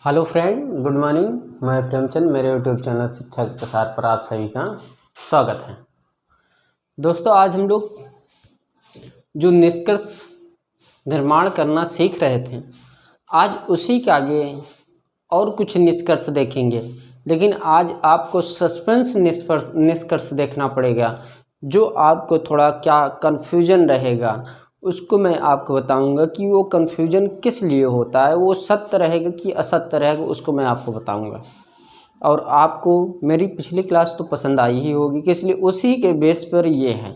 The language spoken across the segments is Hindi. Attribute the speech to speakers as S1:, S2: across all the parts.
S1: Hello friend, good morning. मैं प्रेमचंद, मेरे यूट्यूब चैनल शिक्षा के प्रसार पर आप सभी का स्वागत है। दोस्तों, आज हम लोग जो निष्कर्ष निर्माण करना सीख रहे थे, आज उसी के आगे और कुछ निष्कर्ष देखेंगे। लेकिन आज आपको सस्पेंस निष्कर्ष देखना पड़ेगा, जो आपको थोड़ा क्या कन्फ्यूजन रहेगा उसको मैं आपको बताऊंगा कि वो कन्फ्यूजन किस लिए होता है, वो सत्य रहेगा कि असत्य रहेगा, उसको मैं आपको बताऊंगा। और आपको मेरी पिछली क्लास तो पसंद आई ही होगी, कि इसलिए उसी के बेस पर ये है,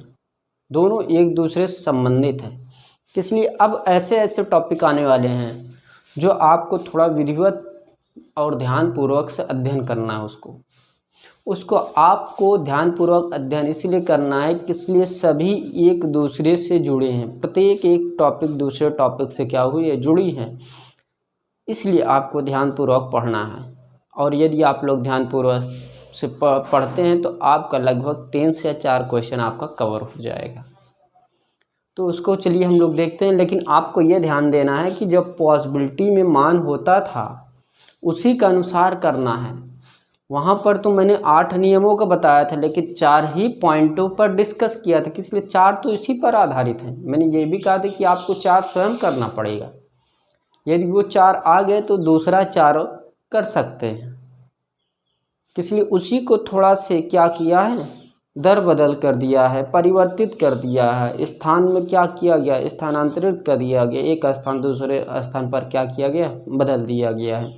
S1: दोनों एक दूसरे से संबंधित हैं। इसलिए अब ऐसे ऐसे टॉपिक आने वाले हैं जो आपको थोड़ा विधिवत और ध्यानपूर्वक से अध्ययन करना है। उसको आपको ध्यानपूर्वक अध्ययन इसलिए करना है कि इसलिए सभी एक दूसरे से जुड़े हैं, प्रत्येक एक टॉपिक दूसरे टॉपिक से क्या हुई है, जुड़ी है। इसलिए आपको ध्यानपूर्वक पढ़ना है। और यदि आप लोग ध्यानपूर्वक से पढ़ते हैं तो आपका लगभग 3 से 4 क्वेश्चन आपका कवर हो जाएगा। तो उसको चलिए हम लोग देखते हैं। लेकिन आपको ये ध्यान देना है कि जब पॉसिबिलिटी में मान होता था उसी का अनुसार करना है। वहाँ पर तो मैंने 8 नियमों का बताया था, लेकिन 4 ही पॉइंटों पर डिस्कस किया था, इसलिए 4 तो इसी पर आधारित हैं। मैंने ये भी कहा था कि आपको 4 स्वयं करना पड़ेगा। यदि वो 4 आ गए तो दूसरा 4 कर सकते हैं। इसलिए उसी को थोड़ा से क्या किया है, दर बदल कर दिया है, परिवर्तित कर दिया है। स्थान में क्या किया गया, स्थानांतरित कर दिया गया, एक स्थान दूसरे स्थान पर क्या किया गया, बदल दिया गया है,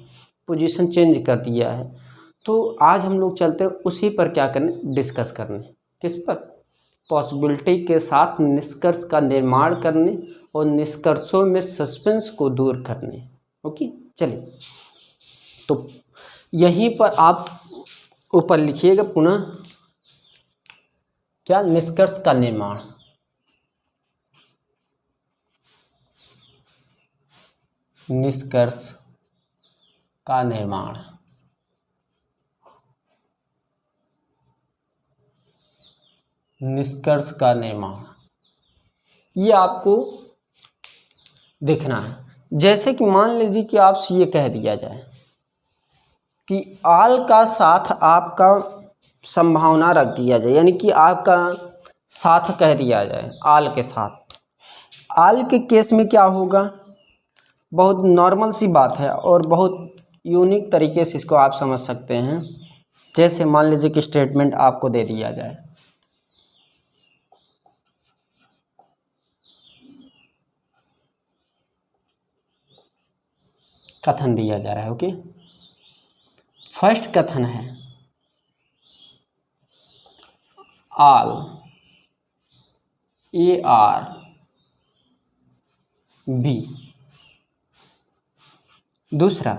S1: पोजीशन चेंज कर दिया है। तो आज हम लोग चलते हैं उसी पर क्या करने, डिस्कस करने। किस पर? पॉसिबिलिटी के साथ निष्कर्ष का निर्माण करने और निष्कर्षों में सस्पेंस को दूर करने। ओके, चलिए। तो यहीं पर आप ऊपर लिखिएगा पुनः, क्या? निष्कर्ष का निर्माण। निष्कर्ष का निर्माण। निष्कर्ष का निर्माण ये आपको देखना है। जैसे कि मान लीजिए कि आपसे ये कह दिया जाए कि आल का साथ आपका संभावना रख दिया जाए, यानी कि आपका साथ कह दिया जाए आल के साथ। आल के केस में क्या होगा, बहुत नॉर्मल सी बात है और बहुत यूनिक तरीके से इसको आप समझ सकते हैं। जैसे मान लीजिए कि स्टेटमेंट आपको दे दिया जाए, कथन दिया जा रहा है। ओके, फर्स्ट कथन है आल AR B। दूसरा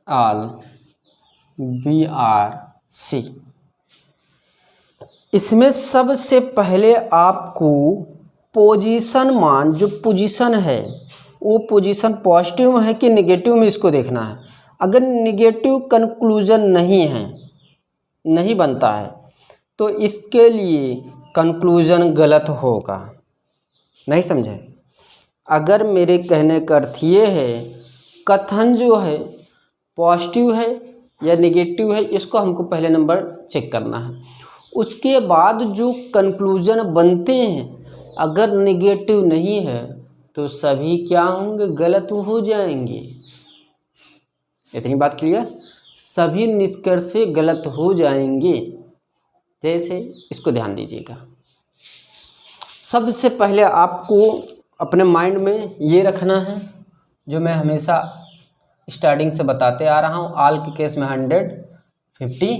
S1: आल BR C। इसमें सबसे पहले आपको पोजीशन मान, जो पोजीशन है वो पोजीशन पॉजिटिव है कि नेगेटिव में, इसको देखना है। अगर नेगेटिव कंक्लूजन नहीं बनता है तो इसके लिए कंक्लूजन गलत होगा। नहीं समझे? अगर मेरे कहने का अर्थ ये है, कथन जो है पॉजिटिव है या नेगेटिव है, इसको हमको पहले नंबर चेक करना है। उसके बाद जो कंक्लूजन बनते हैं, अगर नेगेटिव नहीं है तो सभी क्या होंगे, गलत हो जाएंगे। इतनी बात क्लियर? सभी निष्कर्ष गलत हो जाएंगे। जैसे इसको ध्यान दीजिएगा। सबसे पहले आपको अपने माइंड में ये रखना है, जो मैं हमेशा स्टार्टिंग से बताते आ रहा हूँ। आल के केस में 150,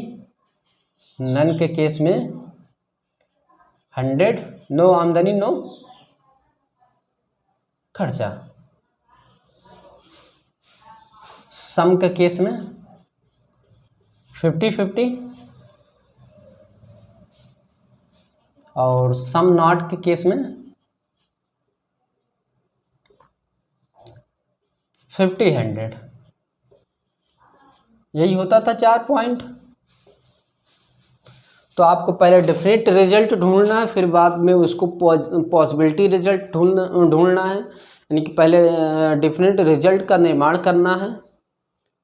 S1: नन के केस में 100, नो आमदनी नो खर्चा। सम के केस में 50-50 और सम नॉट के केस में 50-100। यही होता था 4 पॉइंट। तो आपको पहले डिफरेंट रिजल्ट ढूंढना है, फिर बाद में उसको पॉसिबिलिटी रिजल्ट ढूंढना है, यानी कि पहले डेफिनेट रिजल्ट का निर्माण करना है।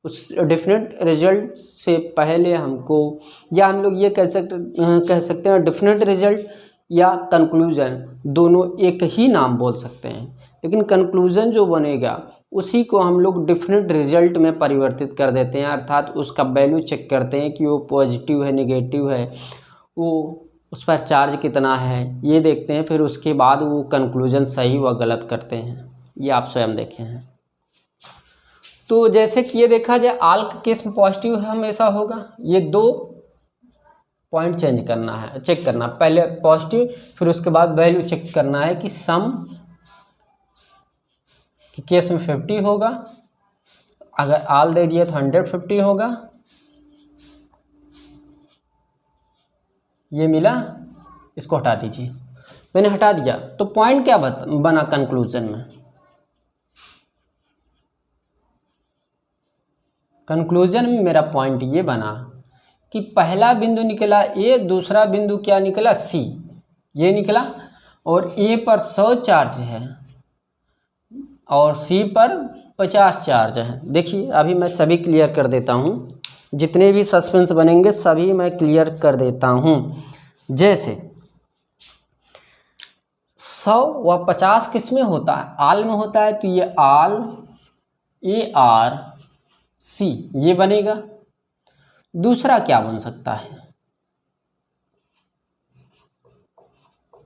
S1: उस डेफिनेट रिजल्ट से पहले हमको, या हम लोग ये कह सकते हैं डेफिनेट रिजल्ट या कंक्लूजन, दोनों एक ही नाम बोल सकते हैं, लेकिन कंक्लूजन जो बनेगा उसी को हम लोग डेफिनेट रिजल्ट में परिवर्तित कर देते हैं, अर्थात उसका वैल्यू चेक करते हैं कि वो पॉजिटिव है, नेगेटिव है, वो उस पर चार्ज कितना है, ये देखते हैं। फिर उसके बाद वो कंक्लूजन सही व गलत करते हैं। ये आप स्वयं देखे हैं। तो जैसे कि ये देखा जाए आल्क केस में पॉजिटिव हमेशा होगा। ये 2 पॉइंट चेंज करना है, चेक करना, पहले पॉजिटिव, फिर उसके बाद वैल्यू चेक करना है कि सम के केस में 50 होगा, अगर आल दे दिया तो 150 होगा। ये मिला, इसको हटा दीजिए, मैंने हटा दिया। तो पॉइंट क्या बना कंक्लूजन में? कंक्लूजन में मेरा पॉइंट ये बना कि पहला बिंदु निकला ए, दूसरा बिंदु क्या निकला सी, ये निकला, और ए पर 100 चार्ज है और सी पर 50 चार्ज है। देखिए अभी मैं सभी क्लियर कर देता हूँ, जितने भी सस्पेंस बनेंगे सभी मैं क्लियर कर देता हूँ। जैसे 100 व 50 किस में होता है? आल में होता है, तो ये आल AR C ये बनेगा। दूसरा क्या बन सकता है?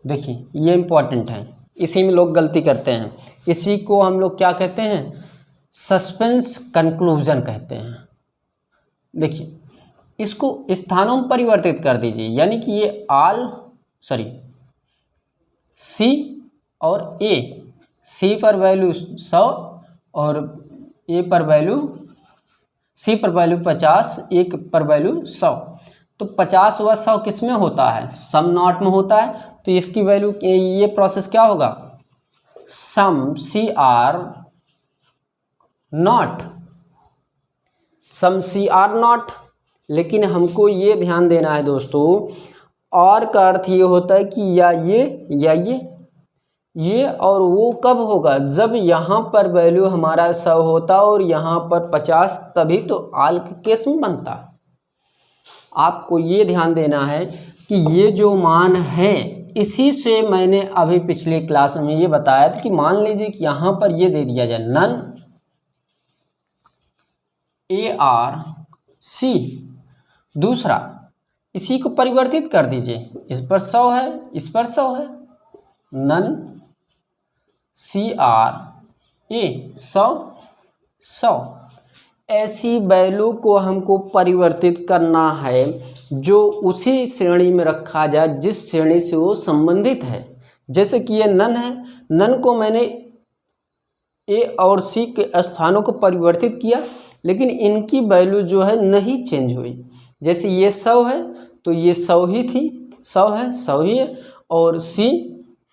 S1: देखिए ये इम्पोर्टेंट है, इसी में लोग गलती करते हैं। इसी को हम लोग क्या कहते हैं? सस्पेंस कंक्लूजन कहते हैं। देखिए इसको स्थानों में परिवर्तित कर दीजिए, यानी कि ये C और A, C पर वैल्यू 100 और A पर वैल्यू, C पर वैल्यू 50, A पर वैल्यू 100। तो 50 व 100 किस में होता है? सम नॉट में होता है। तो इसकी वैल्यू, ये प्रोसेस क्या होगा? Some CR not, some CR not. लेकिन हमको ये ध्यान देना है दोस्तों, और का अर्थ ये होता है कि या ये और वो कब होगा? जब यहाँ पर वैल्यू हमारा 100 होता और यहाँ पर 50, तभी तो आल के केस में बनता। आपको ये ध्यान देना है कि ये जो मान है, इसी से मैंने अभी पिछले क्लास में ये बताया था कि मान लीजिए कि यहाँ पर ये दे दिया जाए नन ARC। दूसरा इसी को परिवर्तित कर दीजिए, इस पर 100 है, इस पर 100 है, नन CRA 100। ऐसी वैल्यू को हमको परिवर्तित करना है जो उसी श्रेणी में रखा जाए जिस श्रेणी से वो संबंधित है। जैसे कि ये नन है, नन को मैंने A और C के स्थानों को परिवर्तित किया, लेकिन इनकी वैल्यू जो है नहीं चेंज हुई। जैसे ये 100 है तो ये 100 ही थी, 100 है, 100 ही है, और C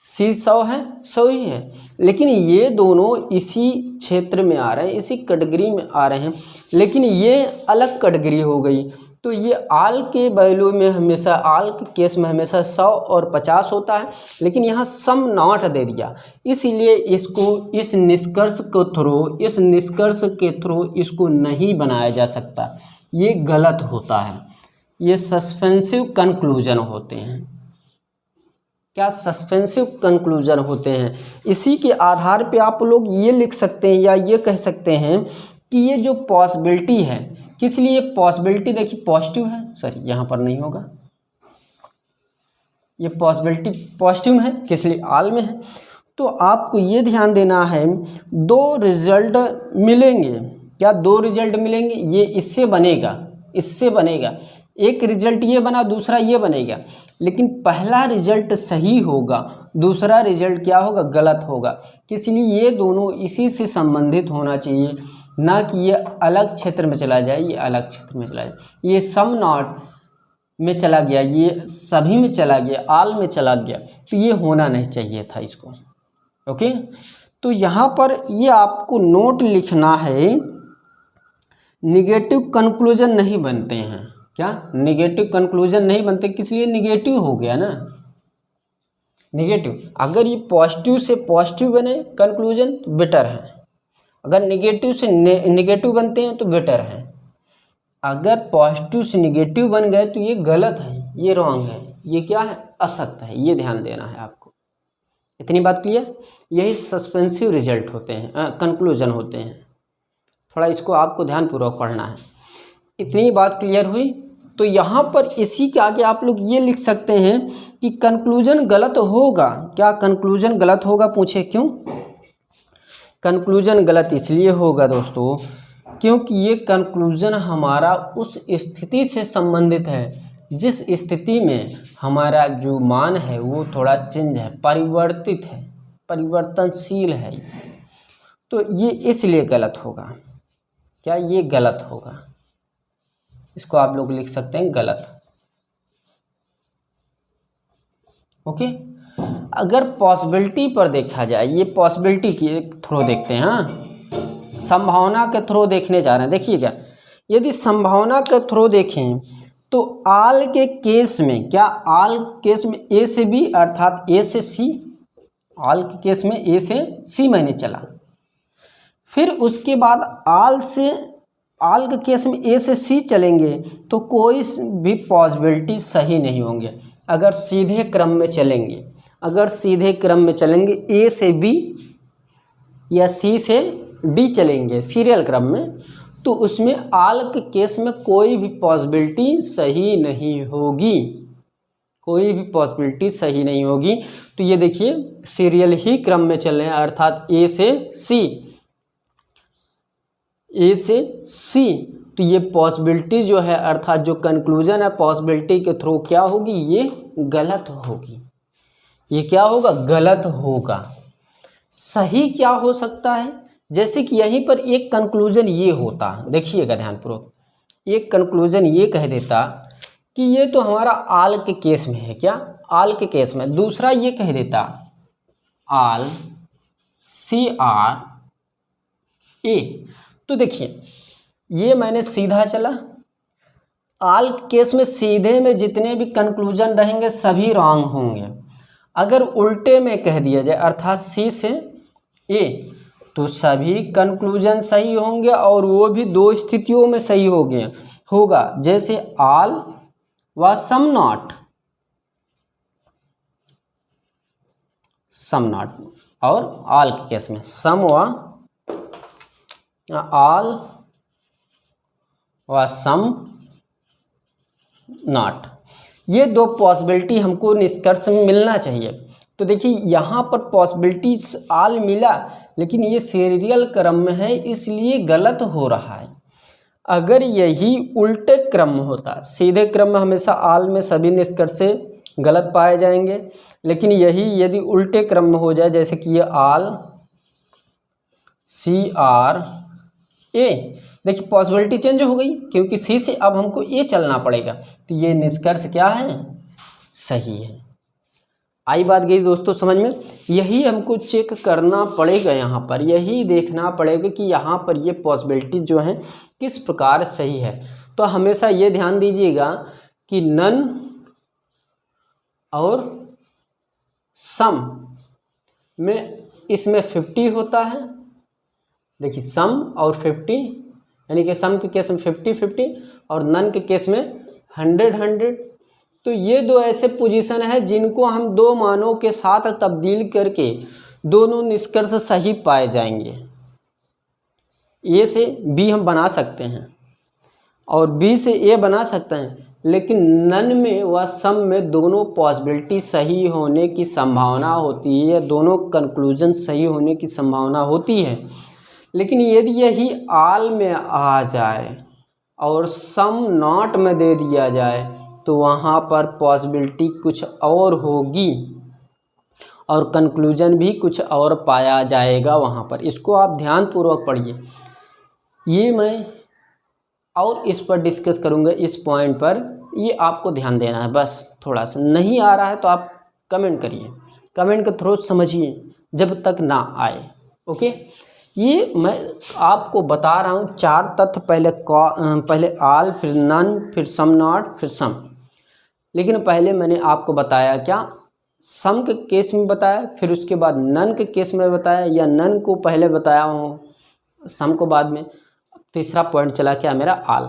S1: 100 है, 100 ही है। लेकिन ये दोनों इसी क्षेत्र में आ रहे हैं, इसी कैटेगरी में आ रहे हैं, लेकिन ये अलग कैटेगरी हो गई। तो ये आल के वैल्यू में हमेशा, आल के केस में हमेशा 100 और 50 होता है, लेकिन यहाँ सम नॉट दे दिया, इसीलिए इसको इस निष्कर्ष के थ्रू इसको नहीं बनाया जा सकता। ये गलत होता है, ये सस्पेंसिव कंक्लूजन होते हैं। क्या? सस्पेंसिव कंक्लूजन होते हैं। इसी के आधार पे आप लोग ये लिख सकते हैं या ये कह सकते हैं कि ये जो पॉसिबिलिटी है, किस लिए पॉसिबिलिटी? देखिए पॉजिटिव है, सॉरी यहाँ पर नहीं होगा, ये पॉसिबिलिटी पॉजिटिव है, किस लिए? आल में है। तो आपको ये ध्यान देना है, 2 रिजल्ट मिलेंगे। क्या 2 रिजल्ट मिलेंगे? ये इससे बनेगा, इससे बनेगा, एक रिजल्ट ये बना, दूसरा ये बनेगा, लेकिन पहला रिजल्ट सही होगा, दूसरा रिजल्ट क्या होगा? गलत होगा। इसलिए ये दोनों इसी से संबंधित होना चाहिए, ना कि ये अलग क्षेत्र में चला जाए, ये अलग क्षेत्र में चला जाए, ये सम नॉट में चला गया, ये सभी में चला गया, आल में चला गया, तो ये होना नहीं चाहिए था इसको। ओके, तो यहाँ पर ये आपको नोट लिखना है, निगेटिव कंक्लूजन नहीं बनते हैं। क्या? निगेटिव कंक्लूजन नहीं बनते, किस लिए? निगेटिव हो गया ना, निगेटिव। अगर ये पॉजिटिव से पॉजिटिव बने कंक्लूजन तो बेटर है, अगर निगेटिव से निगेटिव बनते हैं तो बेटर है। अगर पॉजिटिव से निगेटिव बन गए तो ये गलत है, ये रॉन्ग है, ये क्या है, असत्य है, ये ध्यान देना है आपको। इतनी बात क्लियर। यही सस्पेंसिव रिजल्ट होते हैं, कंक्लूजन होते हैं। थोड़ा इसको आपको ध्यानपूर्वक पढ़ना है। इतनी बात क्लियर हुई। तो यहाँ पर इसी के आगे आप लोग ये लिख सकते हैं कि कंक्लूजन गलत होगा। क्या कंक्लूजन गलत होगा, पूछे क्यों? कंक्लूजन गलत इसलिए होगा दोस्तों क्योंकि ये कंक्लूजन हमारा उस स्थिति से संबंधित है जिस स्थिति में हमारा जो मान है वो थोड़ा चेंज है, परिवर्तित है, परिवर्तनशील है। तो ये इसलिए गलत होगा। क्या ये गलत होगा? इसको आप लोग लिख सकते हैं गलत। ओके। अगर पॉसिबिलिटी पर देखा जाए, ये पॉसिबिलिटी के थ्रू देखते हैं, हाँ संभावना के थ्रू देखने जा रहे हैं। देखिएगा, यदि संभावना के थ्रू देखें तो आल के केस में, क्या आल केस में ए से बी अर्थात ए से सी, आल के केस में ए से सी मैंने चला, फिर उसके बाद आल के केस में ए से सी चलेंगे तो कोई भी पॉसिबिलिटी सही नहीं होंगे। अगर सीधे क्रम में चलेंगे, अगर सीधे क्रम में चलेंगे, ए से बी या सी से डी चलेंगे सीरियल क्रम में, तो उसमें आल के केस में कोई भी पॉसिबिलिटी सही नहीं होगी, कोई भी पॉसिबिलिटी सही नहीं होगी। तो ये देखिए सीरियल ही क्रम में चल रहे हैं अर्थात ए से सी, ए से सी, तो ये पॉसिबिलिटी जो है अर्थात जो कंक्लूजन है पॉसिबिलिटी के थ्रू क्या होगी, ये गलत होगी। ये क्या होगा, गलत होगा। सही क्या हो सकता है, जैसे कि यहीं पर एक कंक्लूजन ये होता, देखिएगा ध्यानपूर्वक, एक कंक्लूजन ये कह देता कि ये तो हमारा आल के केस में है, क्या आल के केस में। दूसरा ये कह देता आल सी आर ए। तो देखिए ये मैंने सीधा चला, आल केस में सीधे में जितने भी कंक्लूजन रहेंगे सभी रॉन्ग होंगे। अगर उल्टे में कह दिया जाए अर्थात सी से ए तो सभी कंक्लूजन सही होंगे और वो भी दो स्थितियों में सही होगा, जैसे आल व सम नॉट, सम नॉट, और आल के केस में सम व आल व सम नॉट। ये दो पॉसिबिलिटी हमको निष्कर्ष में मिलना चाहिए। तो देखिए यहाँ पर पॉसिबिलिटी आल मिला लेकिन ये सीरियल क्रम में है इसलिए गलत हो रहा है। अगर यही उल्टे क्रम में होता, सीधे क्रम में हमेशा आल में सभी निष्कर्ष से गलत पाए जाएंगे, लेकिन यही यदि उल्टे क्रम में हो जाए जैसे कि ये आल सी आर ए, देखिए पॉसिबिलिटी चेंज हो गई क्योंकि सी से अब हमको ए चलना पड़ेगा, तो ये निष्कर्ष क्या है, सही है। आई बात गई दोस्तों समझ में। यही हमको चेक करना पड़ेगा, यहाँ पर यही देखना पड़ेगा कि यहाँ पर ये पॉसिबिलिटी जो है किस प्रकार सही है। तो हमेशा ये ध्यान दीजिएगा कि नन और सम में इसमें 50 होता है। देखिए सम और 50 यानी कि सम के केस में 50-50 और नन के केस में 100-100। तो ये दो ऐसे पोजीशन है जिनको हम दो मानों के साथ तब्दील करके दोनों निष्कर्ष सही पाए जाएंगे। ए से बी हम बना सकते हैं और बी से ए बना सकते हैं, लेकिन नन में व सम में दोनों पॉसिबिलिटी सही होने की संभावना होती है, दोनों कंक्लूजन सही होने की संभावना होती है। लेकिन यदि यही आल में आ जाए और सम नॉट में दे दिया जाए तो वहाँ पर पॉसिबिलिटी कुछ और होगी और कंक्लूजन भी कुछ और पाया जाएगा वहाँ पर। इसको आप ध्यानपूर्वक पढ़िए। ये मैं और इस पर डिस्कस करूँगा, इस पॉइंट पर ये आपको ध्यान देना है। बस थोड़ा सा नहीं आ रहा है तो आप कमेंट करिए, कमेंट के थ्रू समझिए जब तक ना आए। ओके, ये मैं आपको बता रहा हूँ 4 तथ्य, पहले आल, फिर नन, फिर सम नॉट, फिर सम। लेकिन पहले मैंने आपको बताया क्या, सम के केस में बताया, फिर उसके बाद नन के केस में बताया, या नन को पहले बताया हूँ सम को बाद में। तीसरा पॉइंट चला क्या मेरा, आल।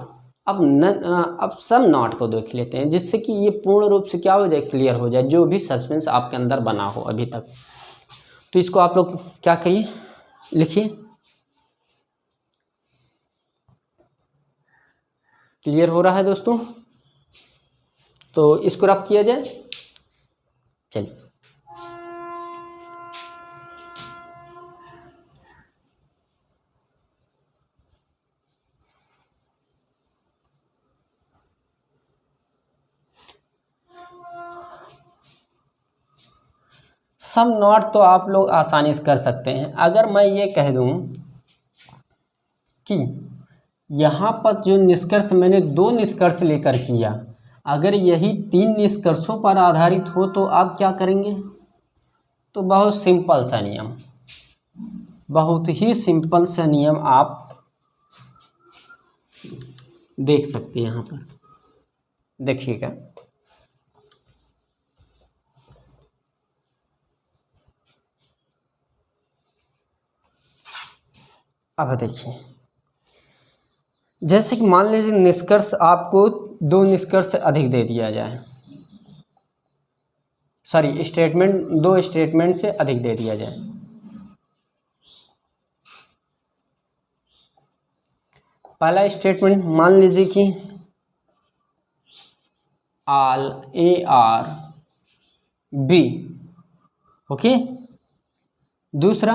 S1: अब सम नॉट को देख लेते हैं, जिससे कि ये पूर्ण रूप से क्या हो जाए, क्लियर हो जाए, जो भी सस्पेंस आपके अंदर बना हो अभी तक। तो इसको आप लोग क्या कहिए, लिखिए। क्लियर हो रहा है दोस्तों? तो इसको रब किया जाए। चलिए, सम नॉट तो आप लोग आसानी से कर सकते हैं। अगर मैं ये कह दूं कि यहाँ पर जो निष्कर्ष मैंने 2 निष्कर्ष लेकर किया, अगर यही 3 निष्कर्षों पर आधारित हो तो आप क्या करेंगे? तो बहुत सिंपल सा नियम, बहुत ही सिंपल सा नियम आप देख सकते हैं यहाँ पर। देखिएगा, अब देखिए, जैसे कि मान लीजिए निष्कर्ष आपको 2 निष्कर्ष से अधिक दे दिया जाए, सॉरी स्टेटमेंट 2 स्टेटमेंट से अधिक दे दिया जाए। पहला स्टेटमेंट मान लीजिए कि all A are B, okay. दूसरा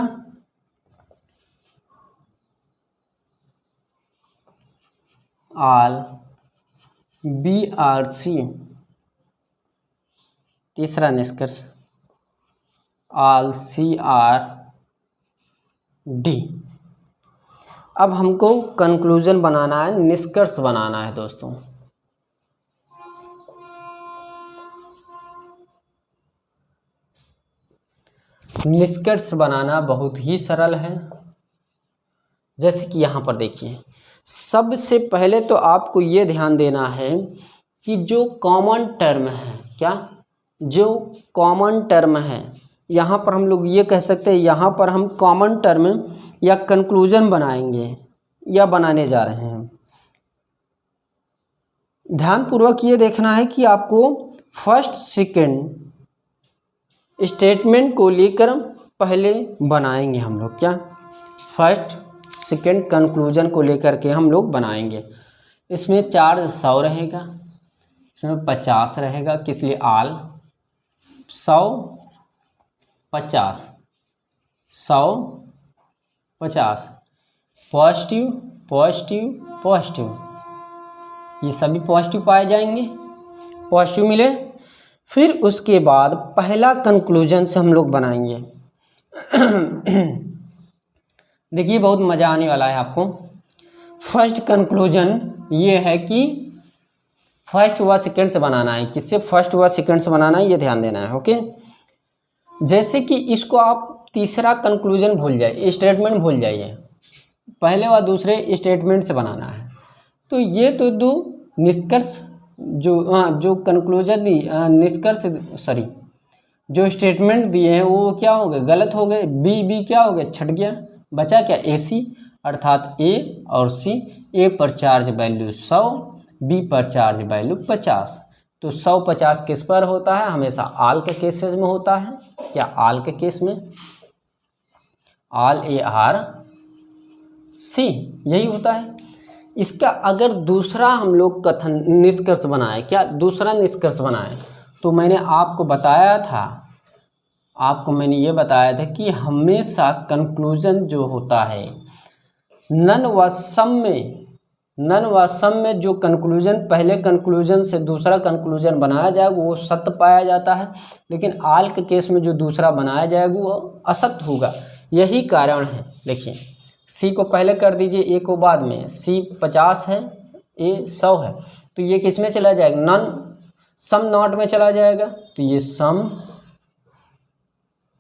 S1: ऑल बी आर सी। तीसरा निष्कर्ष ऑल सी आर डी। अब हमको कंक्लूजन बनाना है, निष्कर्ष बनाना है दोस्तों। निष्कर्ष बनाना बहुत ही सरल है। जैसे कि यहाँ पर देखिए, सबसे पहले तो आपको ये ध्यान देना है कि जो कॉमन टर्म है, क्या, जो कॉमन टर्म है, यहाँ पर हम लोग ये कह सकते हैं, यहाँ पर हम कॉमन टर्म या कंक्लूजन बनाएंगे या बनाने जा रहे हैं। ध्यानपूर्वक ये देखना है कि आपको फर्स्ट सेकंड स्टेटमेंट को लेकर पहले बनाएंगे हम लोग, क्या, फर्स्ट सेकंड कंक्लूजन को लेकर के हम लोग बनाएंगे। इसमें चार्ज 100 रहेगा, इसमें 50 रहेगा, किस लिए, आल 100 50 100 50, पॉजिटिव पॉजिटिव पॉजिटिव, ये सभी पॉजिटिव पाए जाएंगे, पॉजिटिव मिले। फिर उसके बाद पहला कंक्लूजन से हम लोग बनाएंगे। देखिए बहुत मज़ा आने वाला है आपको। फर्स्ट कंक्लूजन ये है कि फर्स्ट व सेकंड से बनाना है। किससे, फर्स्ट व सेकंड से बनाना है, ये ध्यान देना है, ओके। जैसे कि इसको आप तीसरा कंक्लूजन भूल जाइए, स्टेटमेंट भूल जाइए, पहले व दूसरे स्टेटमेंट से बनाना है। तो ये तो 2 निष्कर्ष जो कंक्लूजन निष्कर्ष सॉरी जो स्टेटमेंट दिए हैं वो क्या हो गए, गलत हो गए। बी क्या हो गया, छट गया, बचा क्या, ए सी, अर्थात ए और सी। ए पर चार्ज वैल्यू 100, बी पर चार्ज वैल्यू 50। तो 100 50 किस पर होता है, हमेशा आल के केसेस में होता है, क्या, आल के केस में, आल ए आर सी, यही होता है। इसका अगर दूसरा हम लोग कथन निष्कर्ष बनाए, क्या, दूसरा निष्कर्ष बनाए, तो मैंने आपको बताया था, आपको मैंने ये बताया था कि हमेशा कंक्लूजन जो होता है नन व सम में जो कंक्लूजन पहले कंक्लूजन से दूसरा कंक्लूजन बनाया जाएगा वो सत्य पाया जाता है, लेकिन आल के केस में जो दूसरा बनाया जाएगा वो असत्य होगा। यही कारण है। देखिए, सी को पहले कर दीजिए, ए को बाद में। सी 50 है, ए 100 है, तो ये किस में चला जाएगा, नन सम नॉट में चला जाएगा। तो ये सम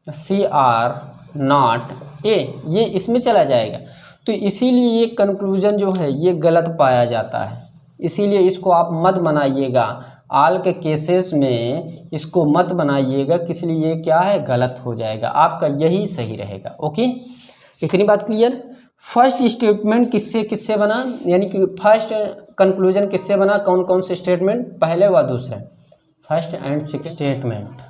S1: सी आर नॉट ए, ये इसमें चला जाएगा। तो इसीलिए ये कंक्लूजन जो है ये गलत पाया जाता है, इसीलिए इसको आप मत बनाइएगा। आल के केसेस में इसको मत बनाइएगा, इसलिए क्या है गलत हो जाएगा, आपका यही सही रहेगा। ओके, इतनी बात क्लियर। फर्स्ट स्टेटमेंट किससे किससे बना, यानी कि फर्स्ट कंक्लूजन किससे बना, कौन कौन से स्टेटमेंट, पहले व दूसरे, फर्स्ट एंड सेकंड स्टेटमेंट।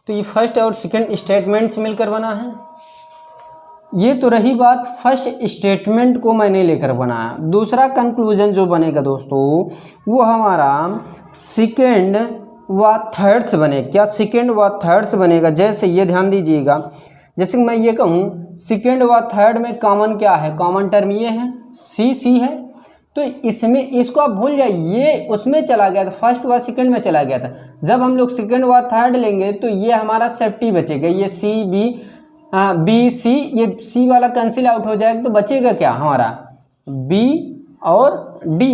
S1: तो ये फर्स्ट और सेकंड स्टेटमेंट से मिलकर बना है। ये तो रही बात फर्स्ट स्टेटमेंट को मैंने लेकर बनाया। दूसरा कंक्लूजन जो बनेगा दोस्तों वो हमारा सेकंड व थर्ड से बनेगा। क्या सेकंड व थर्ड से बनेगा, जैसे ये ध्यान दीजिएगा, जैसे मैं ये कहूँ सेकंड व थर्ड में कॉमन क्या है, कॉमन टर्म ये है, सी है। तो इसमें इसको आप भूल जाइए, ये उसमें चला गया था, फर्स्ट व सेकंड में चला गया था। जब हम लोग सेकंड व थर्ड लेंगे तो ये हमारा सेफ्टी बचेगा, ये सी बी सी, ये सी वाला कैंसिल आउट हो जाएगा, तो बचेगा क्या हमारा बी और डी।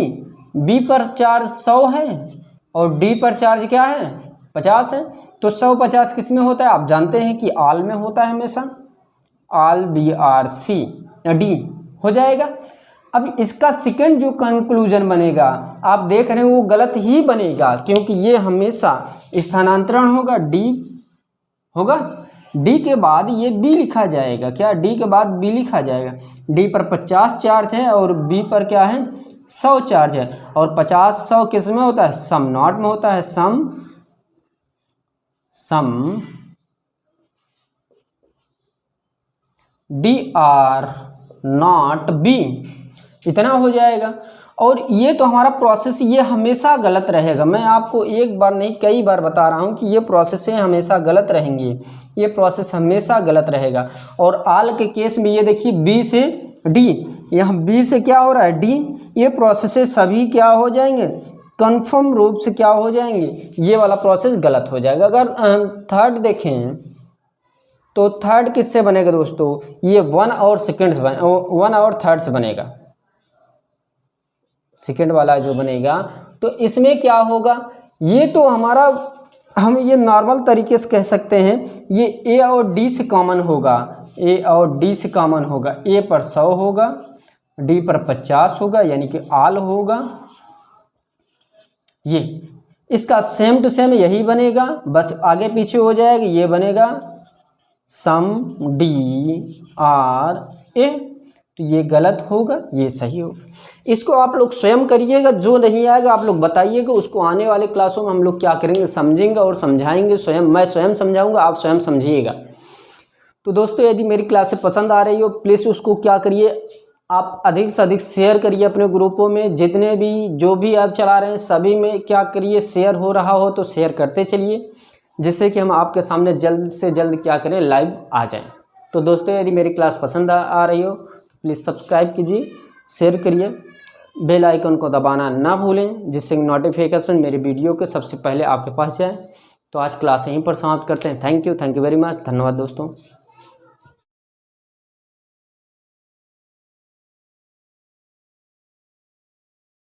S1: बी पर चार्ज 100 है और डी पर चार्ज क्या है 50 है। तो 100-50 किस में होता है, आप जानते हैं कि आल में होता है हमेशा, आल BRC डी हो जाएगा। अब इसका सेकंड जो कंक्लूजन बनेगा आप देख रहे हैं वो गलत ही बनेगा, क्योंकि ये हमेशा स्थानांतरण होगा, डी होगा, डी के बाद ये बी लिखा जाएगा। क्या डी के बाद बी लिखा जाएगा, डी पर 50 चार्ज है और बी पर क्या है 100 चार्ज है। और 50-100 किस में होता है, सम नॉट में होता है, सम DR नॉट बी, इतना हो जाएगा। और ये तो हमारा प्रोसेस ये हमेशा गलत रहेगा। मैं आपको एक बार नहीं कई बार बता रहा हूँ कि ये प्रोसेसें हमेशा गलत रहेंगी, ये प्रोसेस हमेशा गलत रहेगा। और आल के केस में ये देखिए बी से डी, यहाँ बी से क्या हो रहा है डी, ये प्रोसेसें सभी क्या हो जाएंगे कंफर्म रूप से क्या हो जाएंगे, ये वाला प्रोसेस गलत हो जाएगा। अगर थर्ड देखें तो थर्ड किससे बनेगा दोस्तों, ये 1 और सेकेंड से 1 और थर्ड से बनेगा, सेकेंड वाला जो बनेगा। तो इसमें क्या होगा, ये तो हमारा हम ये नॉर्मल तरीके से कह सकते हैं, ये ए और डी से कॉमन होगा, ए और डी से कॉमन होगा, ए पर 100 होगा, डी पर 50 होगा, यानी कि आल होगा। ये इसका सेम टू सेम यही बनेगा, बस आगे पीछे हो जाएगा, ये बनेगा सम DR। तो ये गलत होगा, ये सही होगा। इसको आप लोग स्वयं करिएगा, जो नहीं आएगा आप लोग बताइएगा, उसको आने वाले क्लासों में हम लोग क्या करेंगे समझेंगे और समझाएंगे स्वयं, मैं स्वयं समझाऊंगा, आप स्वयं समझिएगा। तो दोस्तों यदि मेरी क्लासें पसंद आ रही हो प्लीज़ उसको क्या करिए, आप अधिक से अधिक शेयर करिए अपने ग्रुपों में, जितने भी जो भी ऐप चला रहे हैं सभी में क्या करिए, शेयर हो रहा हो तो शेयर करते चलिए, जिससे कि हम आपके सामने जल्द से जल्द क्या करें लाइव आ जाएं। तो दोस्तों यदि मेरी क्लास पसंद आ रही हो प्लीज़ सब्सक्राइब कीजिए, शेयर करिए, बेल आइकन को दबाना ना भूलें, जिससे नोटिफिकेशन मेरी वीडियो के सबसे पहले आपके पास जाए। तो आज क्लास यहीं पर समाप्त करते हैं। थैंक यू वेरी मच, धन्यवाद दोस्तों।